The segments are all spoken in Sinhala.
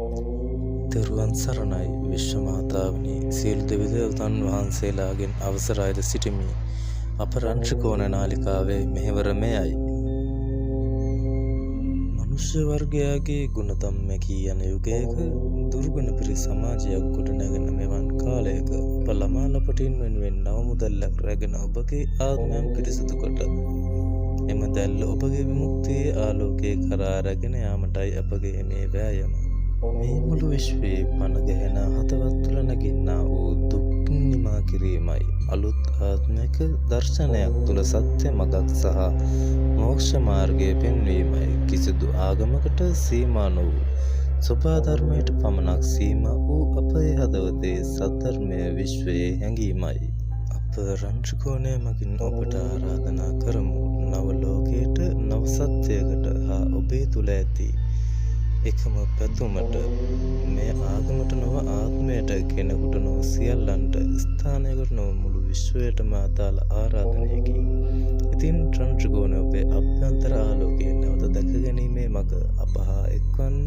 තෙරුවන් සරණයි විශ්ව මාතාවනි සියලු දෙවි දේවතාවුන් වහන්සේලාගෙන් අවසරයිද සිටිමි. අප රංශකෝණ නාලිකාවේ මෙහෙවර මෙයයි. මනුෂ්‍ය වර්ගයාගේ ගුණධම්මකී යන යුගයක දුර්ගුණ පිරි සමාජයක් ගොඩනැගෙන මෙවන් කාලයක අප ළමා ලපටින් වෙනුවෙන් නවමුදල්ලක් රැගෙන ඔබගේ ආත්මයන් පිරිසිදු කොට එම දැල්ල ඔබගේ විමුක්තියේ ආලෝකයේ කරා රැගෙන යාමටයි අපගේ මේ වෑයම. මේ මුළු විශ්වයේ පනගැහෙන හතවත් තුළ නැගින්නා වූ දුක් නිමා කිරීමයි අලුත් ආත්මික දර්ශනයක් තුළ සත්‍ය මගක් සහ මෝක්ෂ මාර්ගය පෙන්වීමයි කිසිදු ආගමකට සීමා නොවූ සෝභා ධර්මයට පමණක් සීමා වූ අපේ හදවතේ සද්ධර්මය විශ්වයේ හැඟීමයි. අප රංශකෝණය මගින් ඔබට ආරාධනා කරමු නව ලෝකයට නව සත්‍යයකට හා ඔබේ තුළ ඇති එකම පැතුමට මේ ආගමට නොව ආත්මයට කෙනෙකුට නොව සියල්ලන්ට ස්ථානයකට නොව මුළු විශ්වයටම අදාළ ආරාධනයකි. ඉතින් රංශකෝණය ඔබේ අභ්‍යන්තර ආලෝකයේ නැවත දැක ගැනීමේ මඟ අප හා එක්වන්න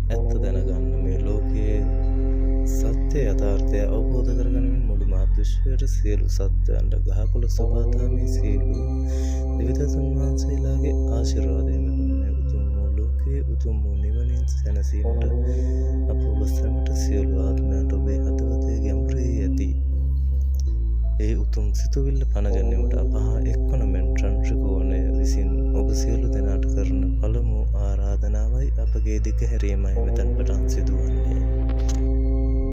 ඇත්ත දැනගන්න මේ ලෝකයේ සත්‍ය යථාර්ථය අවබෝධ කරගැනීමෙන් මුළු මහත් විශ්වයට සියලු සත්වයන්ට ගහකොළ සබාදාමී සියලු දෙවිදතුන් වහන්සේලාගේ ආශිර්වාදය මෙන්ම උතුම් වූ ලෝකයේ උතුම් වූ නිවනින් සැනසීමට අප ඔබ සැමට සියලු ආත්මයන්ට ඔබේ හදවතේ ගැඹුරේ ඇති ඒ උතුම් සිතුවිල්ල පනගැනීමට අප හා එක්වන මෙන් රංශකෝණය විසින් ඔබ සියලු දෙනාට කරන පළමු ආරාධනාවයි අපගේ දිගහැරීමයි මෙතැන් පටන් සිදුවන්නේ.